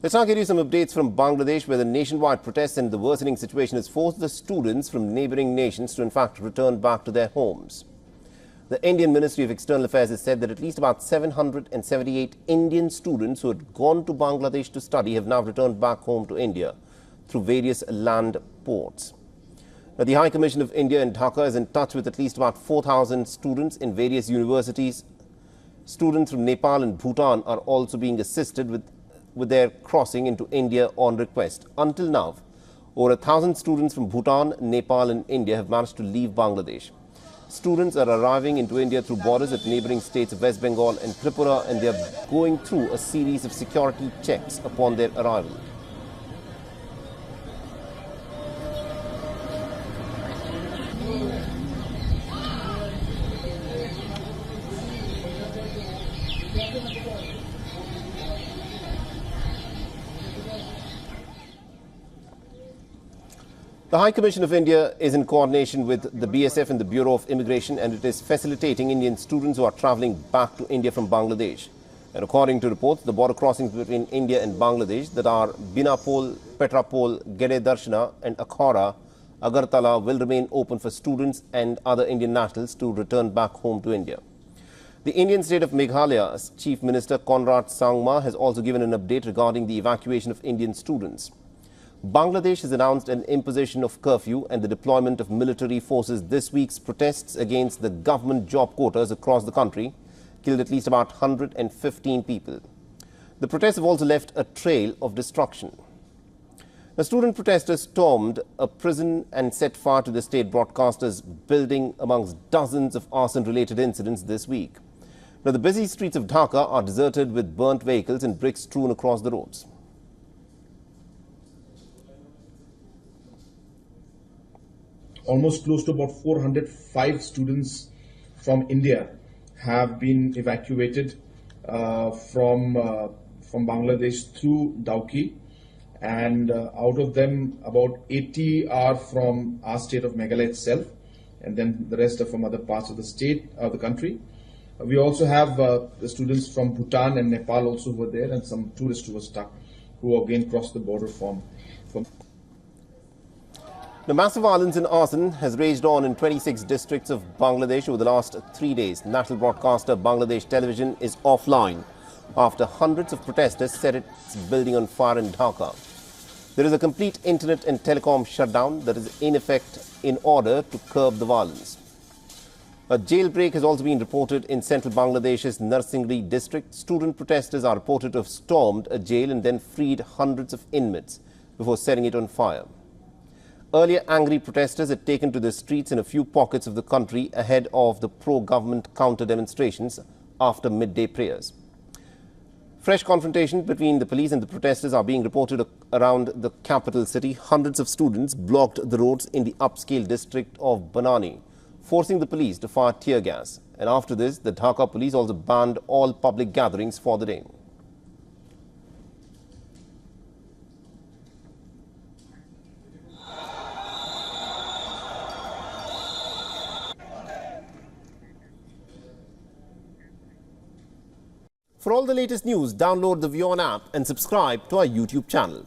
Let's now give you some updates from Bangladesh, where the nationwide protests and the worsening situation has forced the students from neighbouring nations to in fact return back to their homes. The Indian Ministry of External Affairs has said that at least about 778 Indian students who had gone to Bangladesh to study have now returned back home to India through various land ports. Now, the High Commission of India in Dhaka is in touch with at least about 4,000 students in various universities. Students from Nepal and Bhutan are also being assisted with their crossing into India on request. Until now, over 1,000 students from Bhutan, Nepal and India have managed to leave Bangladesh. Students are arriving into India through borders at neighbouring states of West Bengal and Tripura, and they are going through a series of security checks upon their arrival. The High Commission of India is in coordination with the BSF and the Bureau of Immigration, and it is facilitating Indian students who are travelling back to India from Bangladesh. And according to reports, the border crossings between India and Bangladesh that are Binapol, Petrapol, Gede Darshana and Akhara, Agartala will remain open for students and other Indian nationals to return back home to India. The Indian state of Meghalaya's Chief Minister Conrad Sangma has also given an update regarding the evacuation of Indian students. Bangladesh has announced an imposition of curfew and the deployment of military forces. This week's protests against the government job quotas across the country killed at least about 115 people. The protests have also left a trail of destruction. The student protesters stormed a prison and set fire to the state broadcaster's building amongst dozens of arson-related incidents this week. Now, the busy streets of Dhaka are deserted with burnt vehicles and bricks strewn across the roads. Almost close to about 405 students from India have been evacuated from Bangladesh through Dauki, and out of them about 80 are from our state of Meghalaya itself, and then the rest are from other parts of the state of the country. We also have the students from Bhutan and Nepal also who were there, and some tourists who were stuck, who again crossed the border from. The massive violence and arson has raged on in 26 districts of Bangladesh over the last 3 days. National broadcaster Bangladesh Television is offline after hundreds of protesters set its building on fire in Dhaka. There is a complete internet and telecom shutdown that is in effect in order to curb the violence. A jailbreak has also been reported in central Bangladesh's Narsingri district. Student protesters are reported to have stormed a jail and then freed hundreds of inmates before setting it on fire. Earlier, angry protesters had taken to the streets in a few pockets of the country ahead of the pro-government counter-demonstrations after midday prayers. Fresh confrontation between the police and the protesters are being reported around the capital city. Hundreds of students blocked the roads in the upscale district of Banani, forcing the police to fire tear gas. And after this, the Dhaka police also banned all public gatherings for the day. For all the latest news, download the WION app and subscribe to our YouTube channel.